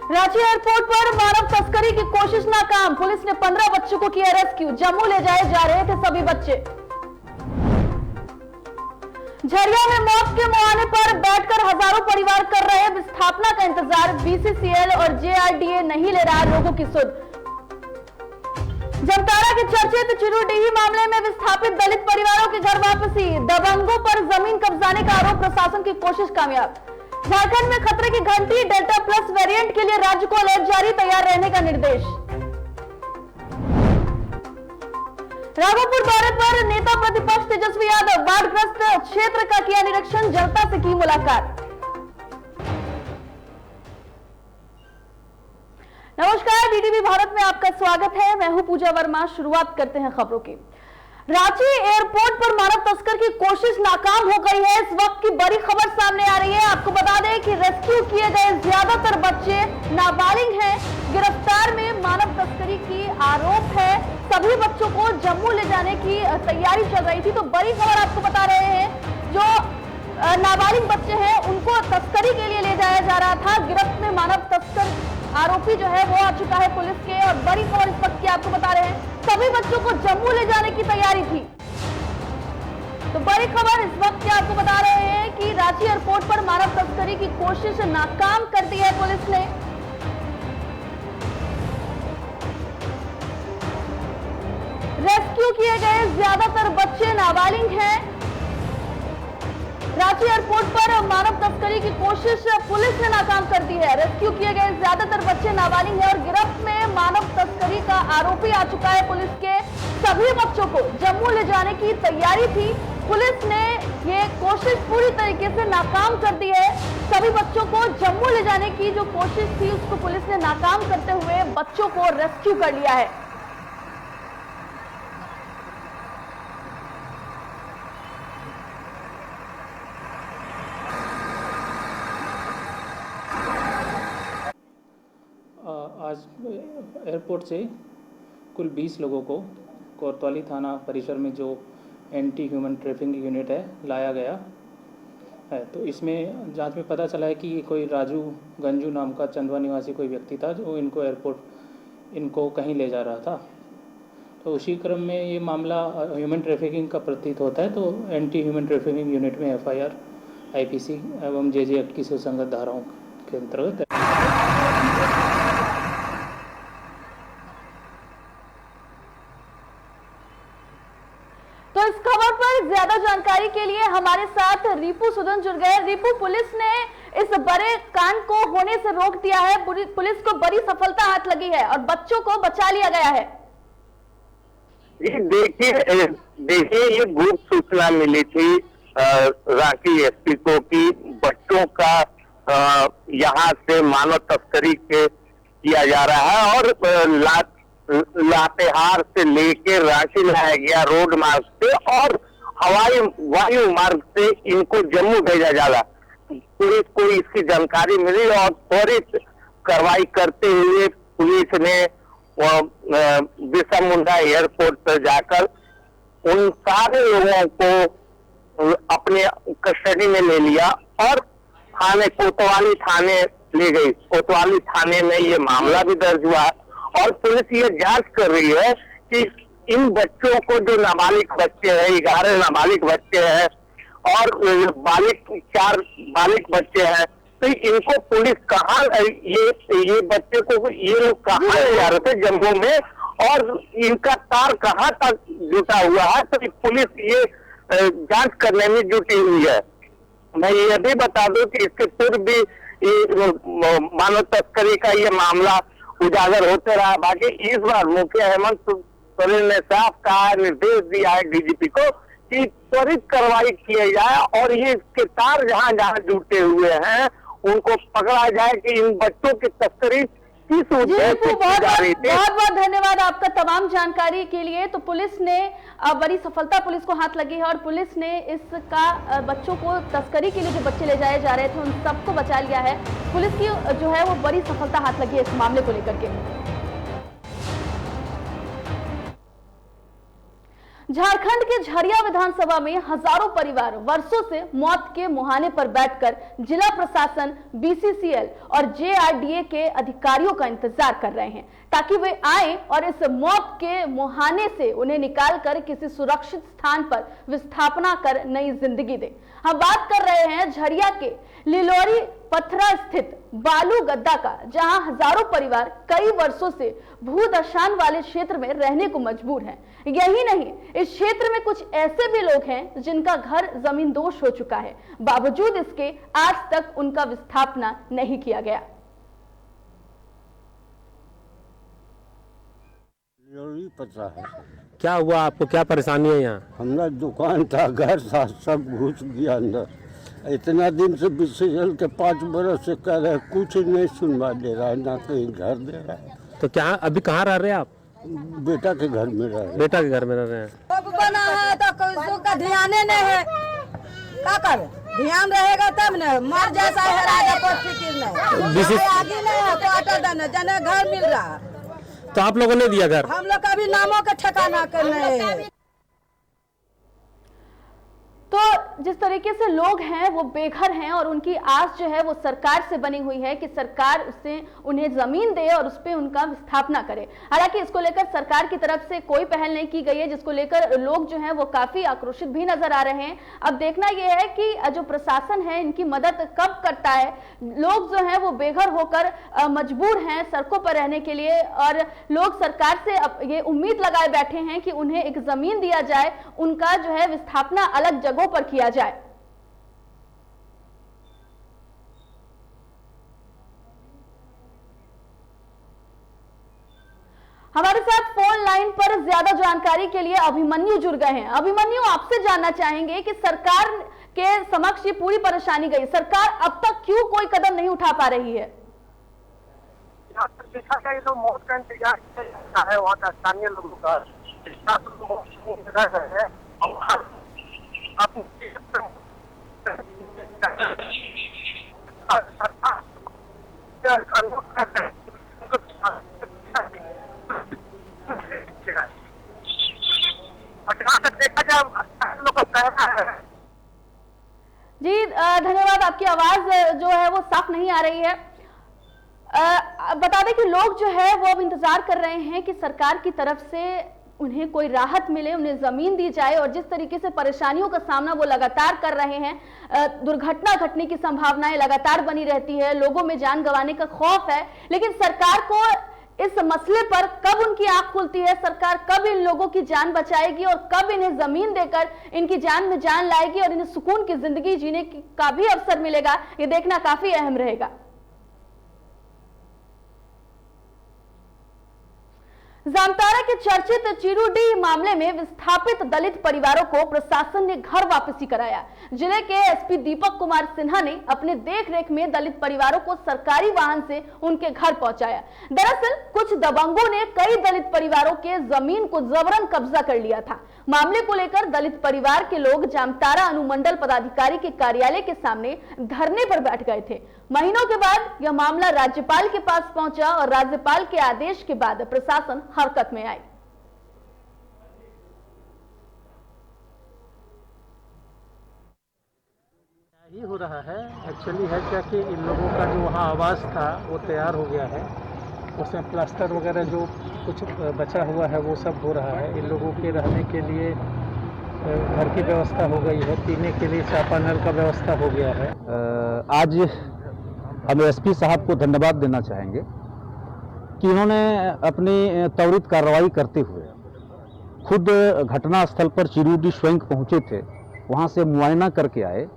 Ranchi airport पर मानव तस्करी की कोशिश नाकाम। पुलिस ने 15 बच्चों को किया रेस्क्यू। जम्मू ले जाए जा रहे थे सभी बच्चे। झरिया में मौत के मुहाने पर बैठकर हजारों परिवार कर रहे विस्थापना का इंतजार। बीसीसीएल और जेआरडीए नहीं ले रहा लोगों की सुध। जमतारा के चर्चित चिरूडीही मामले में विस्थापित दलित परिवारों के घर वापसी। दबंगों पर जमीन कब्जाने का आरोप, प्रशासन की कोशिश कामयाब। झारखंड में खतरे की घंटी, डेल्टा प्लस वेरिएंट के लिए राज्य को अलर्ट जारी, तैयार रहने का निर्देश। राघोपुर दौरे पर नेता प्रतिपक्ष तेजस्वी यादव, बाढ़ग्रस्त क्षेत्र का किया निरीक्षण, जनता से की मुलाकात। नमस्कार, डीटीवी भारत में आपका स्वागत है। मैं हूं पूजा वर्मा। शुरुआत करते हैं खबरों की। रांची एयरपोर्ट पर मानव तस्कर की कोशिश नाकाम हो गई है। इस वक्त की बड़ी खबर सामने आ रही है। आपको बता दें कि रेस्क्यू किए गए ज्यादातर बच्चे नाबालिग हैं। गिरफ्तार में मानव तस्करी की आरोप है। सभी बच्चों को जम्मू ले जाने की तैयारी चल रही थी। तो बड़ी खबर आपको बता रहे हैं, जो नाबालिग बच्चे हैं उनको तस्करी के लिए ले जाया जा रहा था। गिरफ्त में मानव तस्कर आरोपी जो है वो आ चुका है पुलिस के। और बड़ी खबर इस वक्त की आपको बता रहे हैं, सभी बच्चों को जम्मू ले जाने की तैयारी थी। तो बड़ी खबर इस वक्त की आपको बता रहे हैं कि रांची एयरपोर्ट पर मानव तस्करी की कोशिश नाकाम कर दी है पुलिस ने। रेस्क्यू किए गए ज्यादातर बच्चे नाबालिग हैं। रांची एयरपोर्ट पर मानव तस्करी की कोशिश पुलिस ने नाकाम कर दी है। रेस्क्यू किए गए ज्यादातर बच्चे नाबालिग हैं और गिरफ्त में मानव तस्करी का आरोपी आ चुका है पुलिस के। सभी बच्चों को जम्मू ले जाने की तैयारी थी। पुलिस ने ये कोशिश पूरी तरीके से नाकाम कर दी है। सभी बच्चों को जम्मू ले जाने की जो कोशिश थी उसको पुलिस ने नाकाम करते हुए बच्चों को रेस्क्यू कर लिया है। आज एयरपोर्ट से कुल 20 लोगों को कोतवाली थाना परिसर में जो एंटी ह्यूमन ट्रैफिकिंग यूनिट है लाया गया है। तो इसमें जांच में पता चला है कि कोई राजू गंजू नाम का चंदवा निवासी कोई व्यक्ति था जो इनको कहीं ले जा रहा था। तो उसी क्रम में ये मामला ह्यूमन ट्रैफिकिंग का प्रतीत होता है। तो एंटी ह्यूमन ट्रैफिकिंग यूनिट में FIR IPC एवं JJ एक्ट की सुसंगत धाराओं के अंतर्गत तो इस खबर पर ज्यादा जानकारी के लिए हमारे साथ रिपु सुदन जुड़ गए। रिपु, पुलिस ने इस बड़े कांड को होने से रोक दिया है। पुलिस को बड़ी सफलता हाथ लगी है और बच्चों को बचा लिया गया है। देखिए ये गुप्त सूचना मिली थी रांची SP को कि बच्चों का यहाँ से मानव तस्करी किया जा रहा है और लातेहार से लेके रांची लाया गया रोड मार्ग से और वायु मार्ग से इनको जम्मू भेजा जा रहा। पुलिस को इसकी जानकारी मिली और त्वरित कार्रवाई करते हुए पुलिस ने बिरसा मुंडा एयरपोर्ट पर जाकर उन सारे लोगों को अपने कस्टडी में ले लिया और कोतवाली थाने ले गई। कोतवाली थाने में ये मामला भी दर्ज हुआ और पुलिस ये जांच कर रही है कि इन बच्चों को जो नाबालिग बच्चे हैं, 11 नाबालिग बच्चे हैं और 4 बालिग बच्चे हैं, तो इनको पुलिस कहाँ ये बच्चे को ये लोग कहाँ ले जा रहे थे जम्मू में और इनका तार कहाँ तक जुटा हुआ है। तो पुलिस ये जांच करने में जुटी हुई है। मैं ये भी बता दूं कि इसके पूर्व भी मानव तस्करी का ये मामला उजागर होते रहा। बाकी इस बार मुखिया हेमंत सोरेन ने साफ कहा, निर्देश दिया है DGP को कि त्वरित कार्रवाई किया जाए और ये इसके तार जहां जहां जुटे हुए हैं उनको पकड़ा जाए कि इन बच्चों की तस्करी किस उद्देश्य से की जा रही थी। बहुत बहुत धन्यवाद आपका तमाम जानकारी के लिए। तो पुलिस ने बड़ी सफलता पुलिस को हाथ लगी है और पुलिस ने इसका बच्चों को तस्करी के लिए जो बच्चे ले जाए जा रहे थे उन सबको बचा लिया है। पुलिस की जो है वो बड़ी सफलता हाथ लगी है इस मामले को लेकर के। झारखंड के झरिया विधानसभा में हजारों परिवार वर्षों से मौत के मुहाने पर बैठकर जिला प्रशासन, बीसीसीएल और जेआरडीए के अधिकारियों का इंतजार कर रहे हैं ताकि वे आए और इस मौत के मुहाने से उन्हें निकालकर किसी सुरक्षित स्थान पर विस्थापना कर नई जिंदगी दे। हम बात कर रहे हैं झरिया के लिलोरी पथरा स्थित बालू गद्दा का, जहां हजारों परिवार कई वर्षों से भूदशान वाले क्षेत्र में रहने को मजबूर हैं। यही नहीं, इस क्षेत्र में कुछ ऐसे भी लोग हैं जिनका घर जमीन दोष हो चुका है, बावजूद इसके आज तक उनका विस्थापना नहीं किया गया। पता है क्या हुआ आपको, क्या परेशानी है यहाँ? हमारा दुकान था, घर था, सब घुस गया अंदर। इतना दिन से बीसीसीएल के 5 बरस से कह रहे, कुछ नहीं सुनवा दे रहा है, ना कहीं घर दे रहा है। तो क्या अभी कहाँ रह रहे हैं आप? बेटा के घर में रह रहे हैं। बेटा के घर में रह रहे हैं। अब बना है तो किसी का ध्यान नहीं है, क्या करे? ध्यान रहेगा तब न, मर जैसा है राजा को फिक्र नहीं, आगे नहीं है तो अटल देना जने घर मिल रहा है। तो आप लोगों ने दिया घर? हम लोग का भी नामों का ठिकाना करना है। तो जिस तरीके से लोग हैं वो बेघर हैं और उनकी आस जो है वो सरकार से बनी हुई है कि सरकार उससे उन्हें जमीन दे और उस पर उनका विस्थापना करे। हालांकि इसको लेकर सरकार की तरफ से कोई पहल नहीं की गई है, जिसको लेकर लोग जो हैं वो काफी आक्रोशित भी नजर आ रहे हैं। अब देखना यह है कि जो प्रशासन है इनकी मदद कब करता है। लोग जो है वो बेघर होकर मजबूर हैं सड़कों पर रहने के लिए और लोग सरकार से ये उम्मीद लगाए बैठे हैं कि उन्हें एक जमीन दिया जाए, उनका जो है विस्थापना अलग जगहों पर किया जाए। हमारे साथ फोन लाइन पर ज्यादा जानकारी के लिए अभिमन्यु जुड़ गए हैं। अभिमन्यु, आपसे जानना चाहेंगे कि सरकार के समक्ष ये पूरी परेशानी गई, सरकार अब तक क्यों कोई कदम नहीं उठा पा रही है? देखा जाए तो मौत का इंतजार किया जाता है, वहाँ का स्थानीय लोगों का जी धन्यवाद। आपकी आवाज जो है वो साफ नहीं आ रही है। बता दें कि लोग जो है वो अब इंतजार कर रहे हैं कि सरकार की तरफ से उन्हें कोई राहत मिले, उन्हें जमीन दी जाए। और जिस तरीके से परेशानियों का सामना वो लगातार कर रहे हैं, दुर्घटना घटने की संभावनाएं लगातार बनी रहती है, लोगों में जान गंवाने का खौफ है। लेकिन सरकार को इस मसले पर कब उनकी आंख खुलती है, सरकार कब इन लोगों की जान बचाएगी और कब इन्हें जमीन देकर इनकी जान में जान लाएगी और इन्हें सुकून की जिंदगी जीने का भी अवसर मिलेगा, ये देखना काफी अहम रहेगा। जामताड़ा के चर्चित चिरूडीह मामले में विस्थापित दलित परिवारों को प्रशासन ने घर वापसी कराया। जिले के एसपी दीपक कुमार सिन्हा ने अपने देखरेख में दलित परिवारों को सरकारी वाहन से उनके घर पहुंचाया। दरअसल कुछ दबंगों ने कई दलित परिवारों के जमीन को जबरन कब्जा कर लिया था। मामले को लेकर दलित परिवार के लोग जामताड़ा अनुमंडल पदाधिकारी के कार्यालय के सामने धरने पर बैठ गए थे। महीनों के बाद यह मामला राज्यपाल के पास पहुंचा और राज्यपाल के आदेश के बाद प्रशासन हरकत में आई। ही हो रहा है एक्चुअली है क्या कि इन लोगों का जो वहाँ आवास था वो तैयार हो गया है, उसमें प्लास्टर वगैरह जो कुछ बचा हुआ है वो सब हो रहा है। इन लोगों के रहने के लिए घर की व्यवस्था हो गई है, पीने के लिए चापानल का व्यवस्था हो गया है। आज हम एसपी साहब को धन्यवाद देना चाहेंगे कि उन्होंने अपनी त्वरित कार्रवाई करते हुए खुद घटना स्थल पर चिरूडीह स्वयं पहुंचे थे, वहां से मुआयना करके आए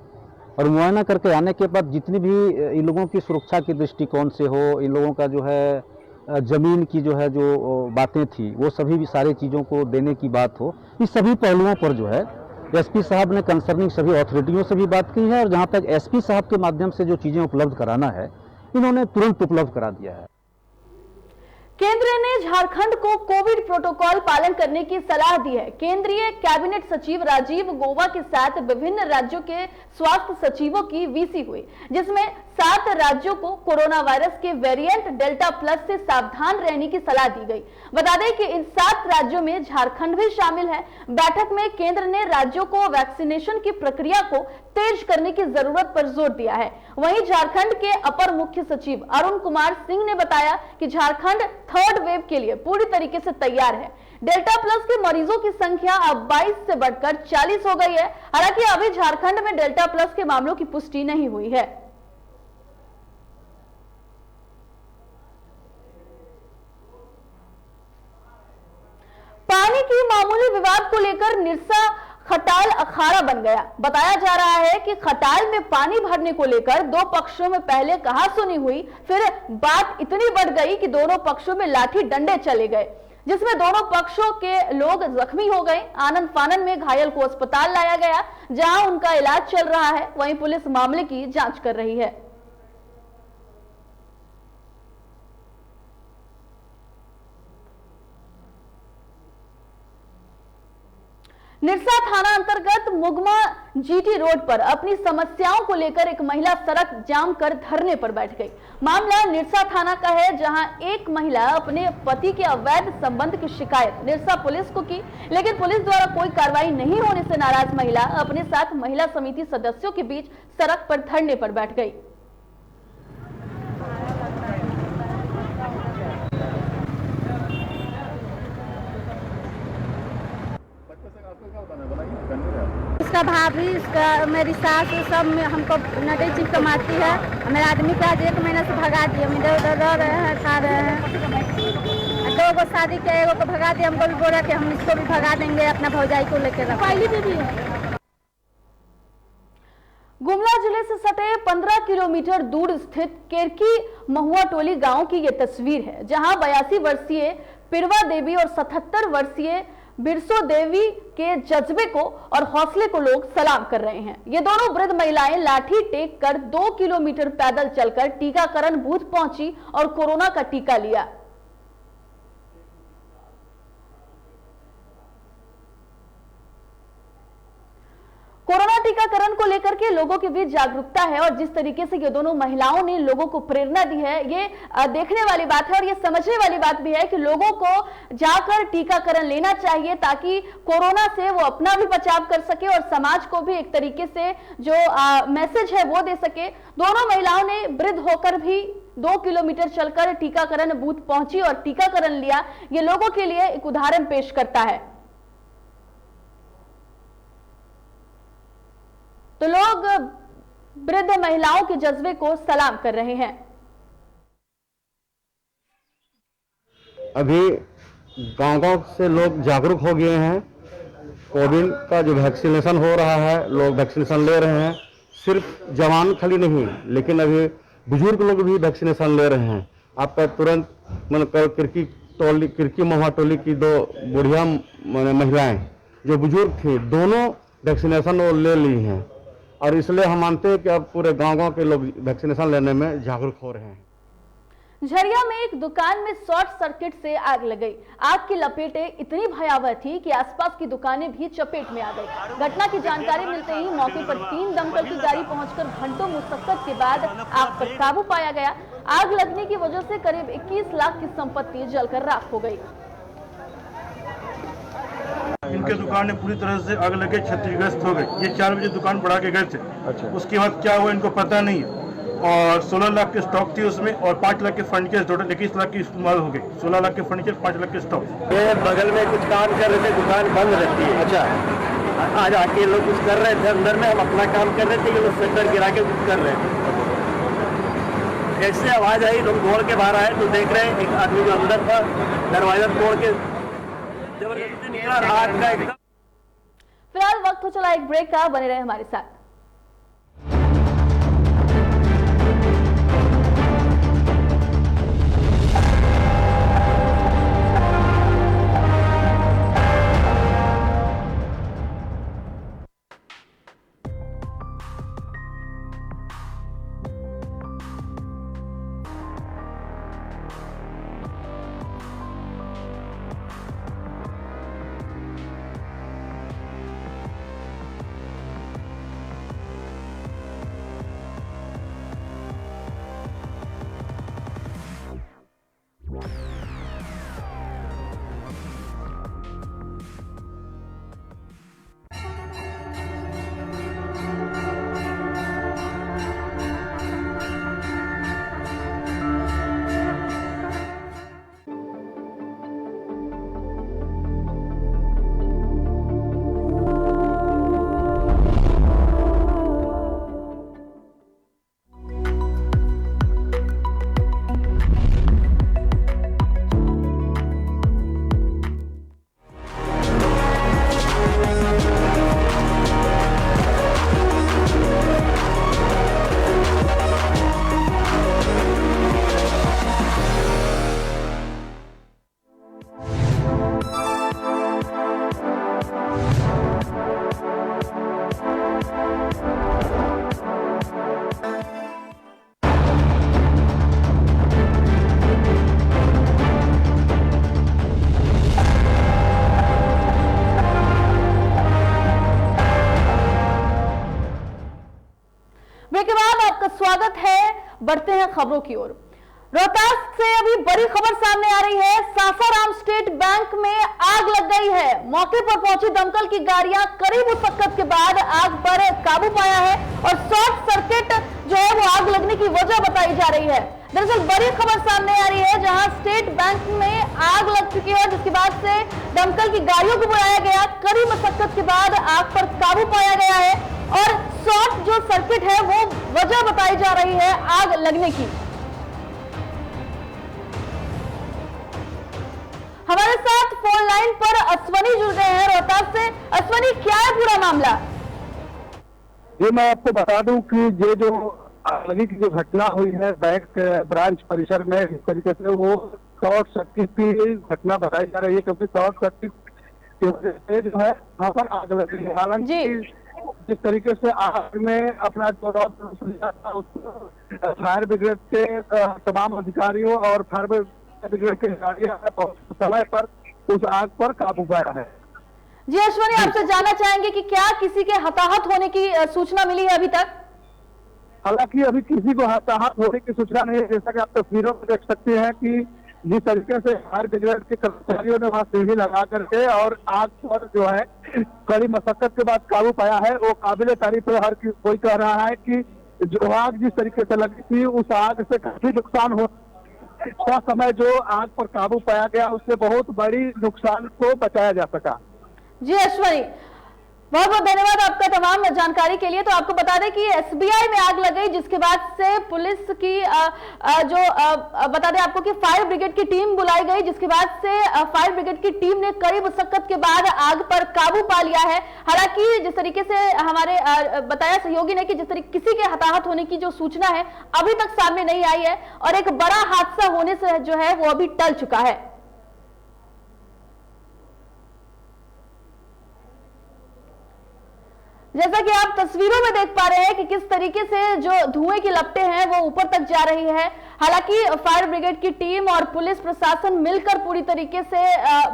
और मुआयना करके आने के बाद जितनी भी इन लोगों की सुरक्षा के दृष्टिकोण से हो, इन लोगों का जो है ज़मीन की जो है जो बातें थी वो सभी भी सारी चीज़ों को देने की बात हो, इस सभी पहलुओं पर जो है एसपी साहब ने कंसर्निंग सभी अथॉरिटियों से भी बात की है और जहां तक एसपी साहब के माध्यम से जो चीज़ें उपलब्ध कराना है इन्होंने तुरंत उपलब्ध करा दिया है। केंद्र ने झारखंड को कोविड प्रोटोकॉल पालन करने की सलाह दी है। केंद्रीय कैबिनेट सचिव राजीव गौबा के साथ विभिन्न राज्यों के स्वास्थ्य सचिवों की वीसी हुई, जिसमें 7 राज्यों को कोरोना वायरस के वेरिएंट डेल्टा प्लस से सावधान रहने की सलाह दी गई। बता दें कि इन 7 राज्यों में झारखंड भी शामिल है। बैठक में केंद्र ने राज्यों को वैक्सीनेशन की प्रक्रिया को तेज करने की जरूरत पर जोर दिया है। वहीं झारखंड के अपर मुख्य सचिव अरुण कुमार सिंह ने बताया कि झारखंड 3rd वेव के लिए पूरी तरीके से तैयार है। डेल्टा प्लस के मरीजों की संख्या अब 22 से बढ़कर 40 हो गई है। हालांकि अभी झारखंड में डेल्टा प्लस के मामलों की पुष्टि नहीं हुई है। पानी की मामूली विवाद को लेकर निरसा खटाल अखाड़ा बन गया। बताया जा रहा है कि खटाल में पानी भरने को लेकर 2 पक्षों में पहले कहासुनी हुई, फिर बात इतनी बढ़ गई कि दोनों पक्षों में लाठी डंडे चले गए, जिसमें दोनों पक्षों के लोग जख्मी हो गए। आनन फानन में घायल को अस्पताल लाया गया, जहां उनका इलाज चल रहा है। वहीं पुलिस मामले की जांच कर रही है। निरसा थाना अंतर्गत मुगमा जीटी रोड पर अपनी समस्याओं को लेकर एक महिला सड़क जाम कर धरने पर बैठ गई। मामला निरसा थाना का है, जहां एक महिला अपने पति के अवैध संबंध की शिकायत निरसा पुलिस को की, लेकिन पुलिस द्वारा कोई कार्रवाई नहीं होने से नाराज महिला अपने साथ महिला समिति सदस्यों के बीच सड़क पर धरने पर बैठ गई। इसका भाभी, इसका मेरी सास सब में हमको नटे चिप कमाती है। मेरे आदमी का 1 महीना से भगा दिया। हम इधर उधर रह रहे हैं, खा रहे हैं। 2 गो शादी के, 1 को भगा दिया। हमको भी बोला कि हम इसको भी भगा देंगे, अपना भौजाई को लेकर। पहली भी है। गुमला जिले से सटे 15 किलोमीटर दूर स्थित केरकी महुआ टोली गांव की ये तस्वीर है, जहां 82 वर्षीय पिरवा देवी और 77 वर्षीय बिरसो देवी के जज्बे को और हौसले को लोग सलाम कर रहे हैं। ये दोनों वृद्ध महिलाएं लाठी टेक कर 2 किलोमीटर पैदल चलकर टीकाकरण बूथ पहुंची और कोरोना का टीका लिया। कोरोना टीकाकरण को लेकर के लोगों के बीच जागरूकता है और जिस तरीके से ये दोनों महिलाओं ने लोगों को प्रेरणा दी है, ये देखने वाली बात है और ये समझने वाली बात भी है कि लोगों को जाकर टीकाकरण लेना चाहिए, ताकि कोरोना से वो अपना भी बचाव कर सके और समाज को भी एक तरीके से जो मैसेज है वो दे सके। दोनों महिलाओं ने वृद्ध होकर भी 2 किलोमीटर चलकर टीकाकरण बूथ पहुंची और टीकाकरण लिया। ये लोगों के लिए एक उदाहरण पेश करता है। तो लोग वृद्ध महिलाओं के जज्बे को सलाम कर रहे हैं। अभी गांव-गांव से लोग जागरूक हो गए हैं। कोविड का जो वैक्सीनेशन हो रहा है, लोग वैक्सीनेशन ले रहे हैं। सिर्फ जवान खाली नहीं, लेकिन अभी बुजुर्ग लोग भी वैक्सीनेशन ले रहे हैं। आपका तुरंत मतलब किरकी महुआ टोली की 2 बुढ़िया महिलाएं जो बुजुर्ग थी, दोनों वैक्सीनेशन वो ले ली हैं और इसलिए हम मानते हैं कि अब पूरे गांव-गांव के लोग वैक्सीनेशन लेने में जागरूक हो रहे हैं। झरिया में एक दुकान में शॉर्ट सर्किट से आग लग गई। आग की लपेटें इतनी भयावह थी कि आसपास की दुकानें भी चपेट में आ गई। घटना की जानकारी मिलते ही मौके पर 3 दमकल की गाड़ी पहुंचकर घंटों मुशक्कत के बाद आग पर काबू पाया गया। आग लगने की वजह से करीब 21 लाख की संपत्ति जलकर राख हो गई। इनके दुकान में पूरी तरह से आग लगे क्षतिग्रस्त हो गई। ये 4 बजे दुकान बढ़ा के गए थे। अच्छा। उसके बाद क्या हुआ इनको पता नहीं है। और 16 लाख के स्टॉक थी उसमें और 5 लाख के फर्नीचर, टोटल 21 लाख की माल हो गई। 16 लाख के फर्नीचर, 5 लाख के स्टॉक। ये बगल में कुछ काम कर रहे थे, दुकान बंद रहती है। अच्छा। आज आके लोग कुछ कर रहे थे अंदर में, हम अपना काम कर रहे थे, ये लोग शटर गिरा के कुछ कर रहे थे। ऐसे आवाज आई, लोग दौड़ के बाहर आए तो देख रहे हैं एक आदमी जो अंदर था दरवाजा तोड़ के जबरदस्ती निकला आग का एकदम। फिलहाल वक्त हो चला एक ब्रेक का, बने रहे हमारे साथ। बढ़ते हैं खबरों की ओर। रोहतास से अभी बड़ी खबर सामने आ रही है। सासाराम स्टेट बैंक में आग लग गई है। मौके पर पहुंची दमकल की गाड़ियां करीब मुशक्कत के बाद आग पर काबू पाया है और शॉर्ट सर्किट जो है वो आग लगने की वजह बताई जा रही है। दरअसल बड़ी खबर सामने आ रही है, जहां स्टेट बैंक में आग लग चुकी है, जिसके बाद से दमकल की गाड़ियों को बुलाया गया। कड़ी मशक्कत के बाद आग पर काबू पाया गया है और शॉर्ट जो सर्किट है वो वजह बताई जा रही है आग लगने की। हमारे साथ फोन लाइन पर अश्वनी जुड़ रहे हैं रोहतास से। अश्वनी, क्या है पूरा मामला? ये मैं आपको बता दूं कि ये जो आगलगी की जो घटना हुई है बैंक ब्रांच परिसर में, इस तरीके से वो शॉर्ट सर्किट की घटना बताई जा रही है, क्योंकि शॉर्ट सर्किट की वजह से जो है वहाँ पर आग लगी है। हालांकि जिस तरीके से आग में अपना जो फायर ब्रिगेड के तमाम अधिकारियों और फायर ब्रिगेड के गाड़ियां समय पर उस आग पर काबू पाया है। जी अश्वनी, आपसे जानना चाहेंगे कि क्या किसी के हताहत होने की सूचना मिली है अभी तक? हालांकि अभी किसी को हताहत होने की सूचना नहीं है। जैसा कि आप तस्वीरों में देख सकते हैं कि जिस तरीके से फायर ब्रिगेड के कर्मचारियों ने वहां सीढ़ी लगा करके और आग पर जो है कड़ी मशक्कत के बाद काबू पाया है, वो काबिल तारीफ है। हर कोई कह रहा है कि जो आग जिस तरीके से लगी थी उस आग से काफी नुकसान हो, समय जो आग पर काबू पाया गया उससे बहुत बड़ी नुकसान को बचाया जा सका। जी अश्वनी, बहुत बहुत धन्यवाद आपका तमाम जानकारी के लिए। तो आपको बता दें कि एसबीआई में आग लग गई, जिसके बाद से पुलिस की बता दें आपको कि फायर ब्रिगेड की टीम बुलाई गई, जिसके बाद से फायर ब्रिगेड की टीम ने कड़ी मुशक्कत के बाद आग पर काबू पा लिया है। हालांकि जिस तरीके से हमारे बताया सहयोगी ने कि जिस तरीके किसी के हताहत होने की जो सूचना है अभी तक सामने नहीं आई है और एक बड़ा हादसा होने से जो है वो अभी टल चुका है। जैसा कि आप तस्वीरों में देख पा रहे हैं कि किस तरीके से जो धुएं की लपटें हैं वो ऊपर तक जा रही है। हालांकि फायर ब्रिगेड की टीम और पुलिस प्रशासन मिलकर पूरी तरीके से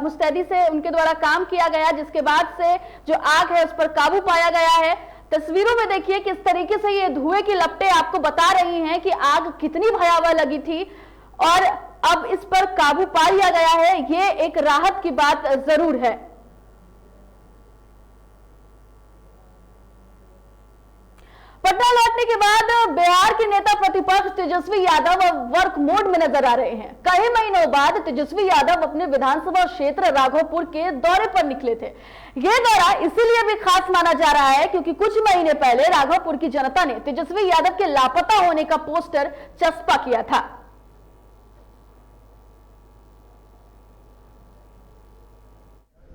मुस्तैदी से उनके द्वारा काम किया गया, जिसके बाद से जो आग है उस पर काबू पाया गया है। तस्वीरों में देखिए किस तरीके से ये धुएं की लपटें आपको बता रही हैं कि आग कितनी भयावह लगी थी और अब इस पर काबू पा लिया गया है। ये एक राहत की बात जरूर है। पटना लौटने के बाद बिहार के नेता प्रतिपक्ष तेजस्वी यादव वर्क मोड में नजर आ रहे हैं। कई महीनों बाद तेजस्वी यादव अपने विधानसभा क्षेत्र राघोपुर के दौरे पर निकले थे। यह दौरा इसीलिए भी खास माना जा रहा है क्योंकि कुछ महीने पहले राघोपुर की जनता ने तेजस्वी यादव के लापता होने का पोस्टर चस्पा किया था।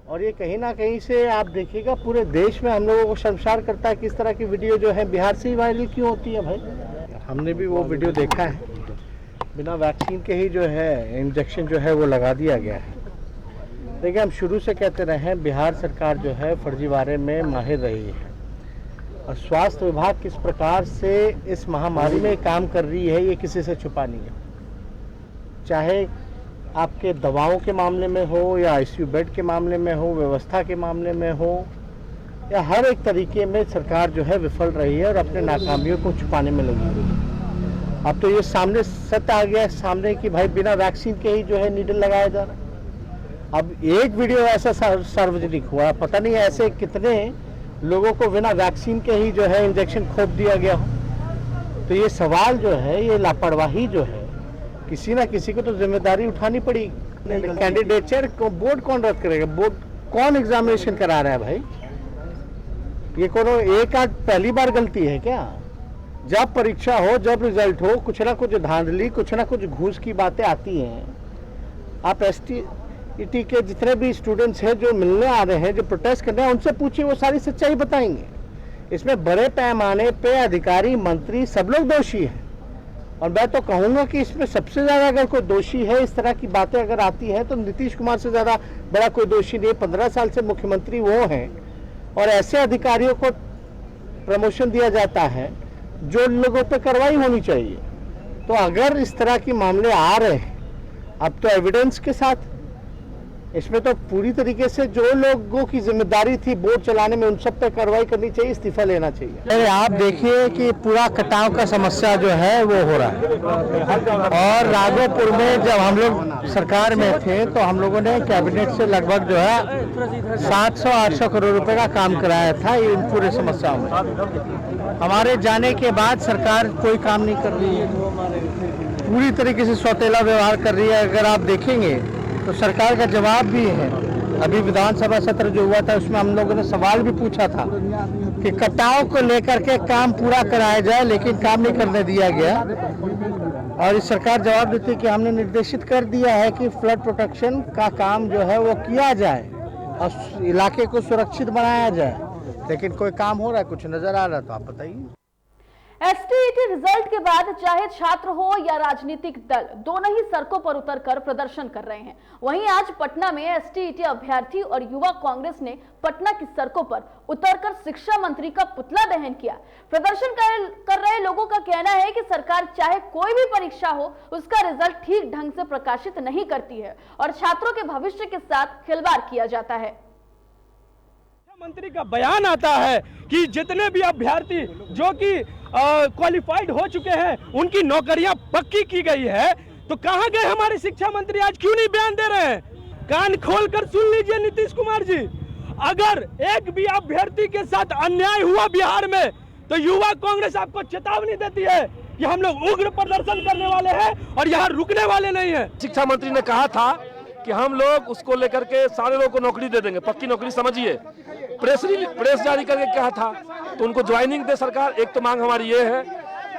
और ये कहीं ना कहीं से आप देखिएगा पूरे देश में हम लोगों को शर्मसार करता है कि इस तरह की वीडियो जो है बिहार से ही वायरल क्यों होती है भाई। हमने भी वो वीडियो देखा है, बिना वैक्सीन के ही जो है इंजेक्शन जो है वो लगा दिया गया है। देखिए हम शुरू से कहते रहे हैं बिहार सरकार जो है फर्जीवाड़े में माहिर रही है और स्वास्थ्य विभाग किस प्रकार से इस महामारी में काम कर रही है ये किसी से छुपा नहीं है। चाहे आपके दवाओं के मामले में हो या आईसीयू बेड के मामले में हो, व्यवस्था के मामले में हो, या हर एक तरीके में सरकार जो है विफल रही है और अपने नाकामियों को छुपाने में लगी हुई है। अब तो ये सामने सत्य आ गया है सामने कि भाई बिना वैक्सीन के ही जो है नीडल लगाया जा रहा है। अब एक वीडियो ऐसा सार्वजनिक हुआ, पता नहीं ऐसे कितने लोगों को बिना वैक्सीन के ही जो है इंजेक्शन खोप दिया गया हो। तो ये सवाल जो है, ये लापरवाही जो है, किसी ना किसी को तो जिम्मेदारी उठानी पड़ेगी। कैंडिडेचर को बोर्ड कौन रद्द करेगा? बोर्ड कौन एग्जामिनेशन करा रहा है भाई? ये कोनो एक आध पहली बार गलती है क्या? जब परीक्षा हो, जब रिजल्ट हो, कुछ ना कुछ धांधली, कुछ ना कुछ घूस की बातें आती हैं। आप एसटीईटी के जितने भी स्टूडेंट्स हैं जो मिलने आ रहे हैं, जो प्रोटेस्ट कर रहे हैं, उनसे पूछिए, वो सारी सच्चाई बताएंगे। इसमें बड़े पैमाने पे अधिकारी, मंत्री सब लोग दोषी हैं। और मैं तो कहूँगा कि इसमें सबसे ज़्यादा अगर कोई दोषी है, इस तरह की बातें अगर आती हैं, तो नीतीश कुमार से ज़्यादा बड़ा कोई दोषी नहीं। 15 साल से मुख्यमंत्री वो हैं और ऐसे अधिकारियों को प्रमोशन दिया जाता है जो लोगों पे कार्रवाई होनी चाहिए। तो अगर इस तरह के मामले आ रहे हैं, अब तो एविडेंस के साथ, इसमें तो पूरी तरीके से जो लोगों की जिम्मेदारी थी बोट चलाने में उन सब पे कार्रवाई करनी चाहिए, इस्तीफा लेना चाहिए। अरे आप देखिए कि पूरा कटाव का समस्या जो है वो हो रहा है, और राघोपुर में जब हम लोग सरकार में थे तो हम लोगों ने कैबिनेट से लगभग जो है 700-800 करोड़ रुपए का काम कराया था इन पूरे समस्याओं में। हमारे जाने के बाद सरकार कोई काम नहीं कर रही है, पूरी तरीके से सौतेला व्यवहार कर रही है। अगर आप देखेंगे तो सरकार का जवाब भी है। अभी विधानसभा सत्र जो हुआ था उसमें हम लोगों ने सवाल भी पूछा था कि कटाव को लेकर के काम पूरा कराया जाए, लेकिन काम नहीं करने दिया गया। और इस सरकार जवाब देती है कि हमने निर्देशित कर दिया है कि फ्लड प्रोटेक्शन का काम जो है वो किया जाए और इलाके को सुरक्षित बनाया जाए, लेकिन कोई काम हो रहा है, कुछ नजर आ रहा है तो आप बताइए। एसटीईटी रिजल्ट के बाद चाहे छात्र हो या राजनीतिक दल, दोनों ही सड़कों पर उतरकर प्रदर्शन कर रहे हैं। वहीं आज पटना में एसटीईटी अभ्यर्थी और युवा कांग्रेस ने पटना की सड़कों पर उतरकर शिक्षा मंत्री का पुतला दहन किया। प्रदर्शन कर रहे लोगों का कहना है कि सरकार चाहे कोई भी परीक्षा हो, उसका रिजल्ट ठीक ढंग से प्रकाशित नहीं करती है और छात्रों के भविष्य के साथ खिलवाड़ किया जाता है। मंत्री का बयान आता है कि जितने भी अभ्यर्थी जो कि क्वालिफाइड हो चुके हैं उनकी नौकरियां पक्की की गई है, तो कहां गए हमारे शिक्षा मंत्री? आज क्यों नहीं बयान दे रहे हैं? कान खोलकर सुन लीजिए नीतीश कुमार जी, अगर एक भी अभ्यर्थी के साथ अन्याय हुआ बिहार में तो युवा कांग्रेस आपको चेतावनी देती है कि हम लोग उग्र प्रदर्शन करने वाले हैं और यहाँ रुकने वाले नहीं है। शिक्षा मंत्री ने कहा था कि हम लोग उसको लेकर के सारे लोगों को नौकरी दे देंगे, पक्की नौकरी समझिए। प्रेस जारी करके कहा था तो उनको ज्वाइनिंग दे सरकार। एक तो मांग हमारी ये है,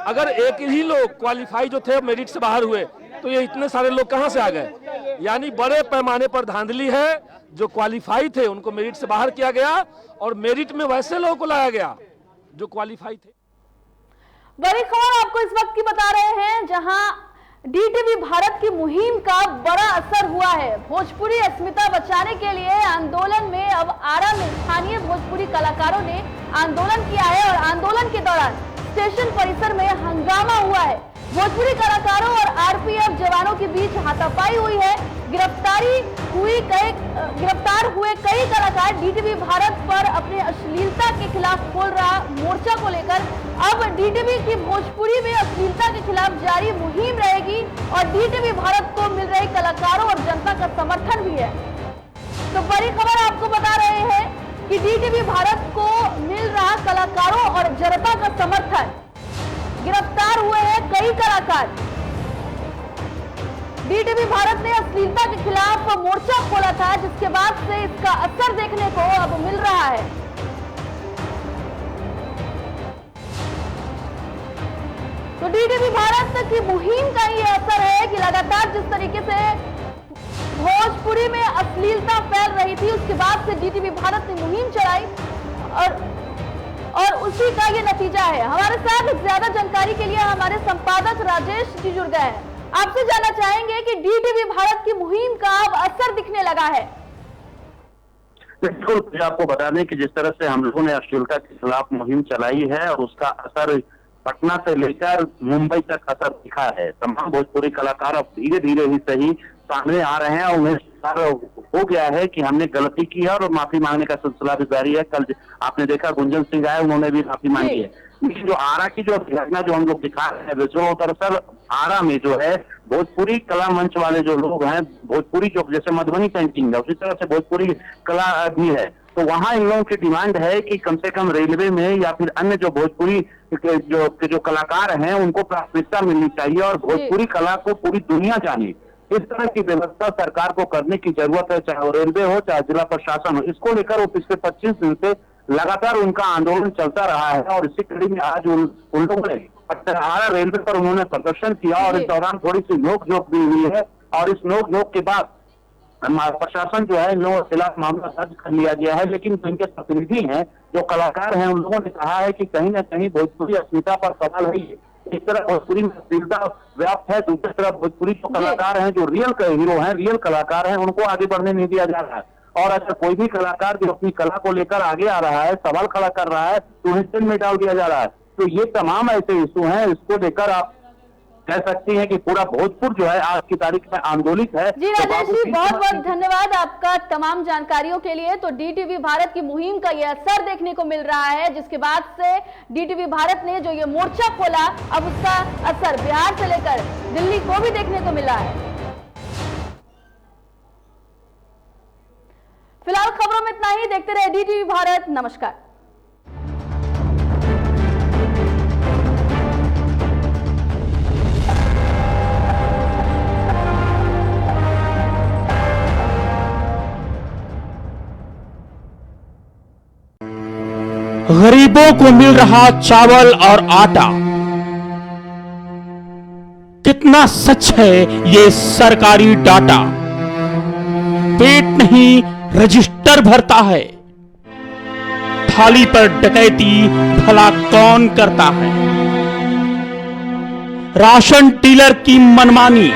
अगर एक ही लोग क्वालिफाई जो थे मेरिट से बाहर हुए तो ये इतने सारे लोग कहां से आ गए? यानी बड़े पैमाने पर धांधली है। जो क्वालिफाई थे उनको मेरिट से बाहर किया गया और मेरिट में वैसे लोगों को लाया गया जो क्वालिफाई थे। बड़ी खबर आपको इस वक्त की बता रहे हैं, जहां डीटीवी भारत की मुहिम का बड़ा असर हुआ है। भोजपुरी अस्मिता बचाने के लिए आंदोलन में अब आरा में स्थानीय भोजपुरी कलाकारों ने आंदोलन किया है और आंदोलन के दौरान स्टेशन परिसर में हंगामा हुआ है। भोजपुरी कलाकारों और आरपीएफ जवानों के बीच हाथापाई हुई है। गिरफ्तार हुए कई कलाकार डीटीवी भारत पर अपने अश्लीलता के खिलाफ खोल रहा मोर्चा को लेकर अब डीटीवी की भोजपुरी में अश्लीलता के खिलाफ जारी मुहिम रहेगी और डीटीवी भारत को मिल रही कलाकारों और जनता का समर्थन भी है। तो बड़ी खबर आपको बता रहे हैं कि डीटीवी भारत को मिल रहा कलाकारों और जनता का समर्थन। गिरफ्तार हुए हैं कई कलाकार। डीटीवी भारत ने अश्लीलता के खिलाफ मोर्चा खोला था, जिसके बाद से इसका असर देखने को अब मिल रहा है। तो डीटीवी भारत की मुहिम का ये असर है कि लगातार जिस तरीके से भोजपुरी में अश्लीलता फैल रही थी, उसके बाद से डीटीवी भारत ने मुहिम चलाई और उसी का ये नतीजा है। हमारे साथ ज्यादा जानकारी के लिए हमारे संपादक राजेश जी जुड़ गए हैं। आपसे जानना चाहेंगे कि डीटीवी भारत की मुहिम का अब असर दिखने लगा है। बिल्कुल, आपको बता दें कि जिस तरह से हम लोगों ने अश्लीलता के खिलाफ मुहिम चलाई है और उसका असर पटना से लेकर मुंबई तक असर दिखा है। तमाम भोजपुरी कलाकार अब धीरे धीरे ही सही सामने आ रहे हैं और उन्हें हो गया है कि हमने गलती की है और माफी मांगने का सिलसिला भी जारी है। कल आपने देखा गुंजन सिंह आए, उन्होंने भी माफी मांगी है। लेकिन जो आरा की जो घटना जो हम लोग दिखा रहे हैं विजुअल, दरअसल आरा में जो है भोजपुरी कला मंच वाले जो लोग हैं, भोजपुरी जो जैसे मधुबनी पेंटिंग है उसी तरह से भोजपुरी कला भी है, तो वहाँ इन लोगों की डिमांड है कि कम से कम रेलवे में या फिर अन्य जो भोजपुरी जो कलाकार हैं उनको प्राथमिकता मिलनी चाहिए और भोजपुरी कला को पूरी दुनिया जाने, इस तरह की व्यवस्था सरकार को करने की जरूरत है, चाहे वो रेलवे हो चाहे जिला प्रशासन हो। इसको लेकर वो पिछले 25 दिन से लगातार उनका आंदोलन चलता रहा है और इसी कड़ी में आज उन लोगों ने आरा रेलवे पर उन्होंने प्रदर्शन किया और इस दौरान थोड़ी सी नोक-झोंक भी हुई है और इस नोक-झोंक के बाद प्रशासन जो है इन लोगों के खिलाफ मामला दर्ज कर लिया गया है। लेकिन जिनके प्रतिनिधि हैं, जो कलाकार हैं, उन लोगों ने कहा है कि कहीं ना कहीं भोजपुरी अस्मिता पर सवाल है। एक तरफ भोजपुरी में अश्लीलता व्याप्त है, दूसरी तरफ भोजपुरी जो कलाकार हैं, जो रियल हीरो हैं, रियल कलाकार हैं, उनको आगे बढ़ने नहीं दिया जा रहा है। और अगर कोई भी कलाकार जो अपनी कला को लेकर आगे आ रहा है, सवाल खड़ा कर रहा है, तो उन्हें जेल में डाल दिया जा रहा है। तो ये तमाम ऐसे इशू हैं, इसको लेकर आप कह सकती हैं कि पूरा भोजपुर जो है आज की तारीख में आंदोलित है। जी राजेश जी, बहुत बहुत धन्यवाद आपका तमाम जानकारियों के लिए। तो डीटीवी भारत की मुहिम का ये असर देखने को मिल रहा है, जिसके बाद से डीटीवी भारत ने जो ये मोर्चा खोला, अब उसका असर बिहार से लेकर दिल्ली को भी देखने को मिला है। फिलहाल खबरों में इतना ही। देखते रहे डीटीवी भारत। नमस्कार। गरीबों को मिल रहा चावल और आटा, कितना सच है ये सरकारी डाटा। पेट नहीं रजिस्टर भरता है, थाली पर डकैती भला कौन करता है। राशन डीलर की मनमानी,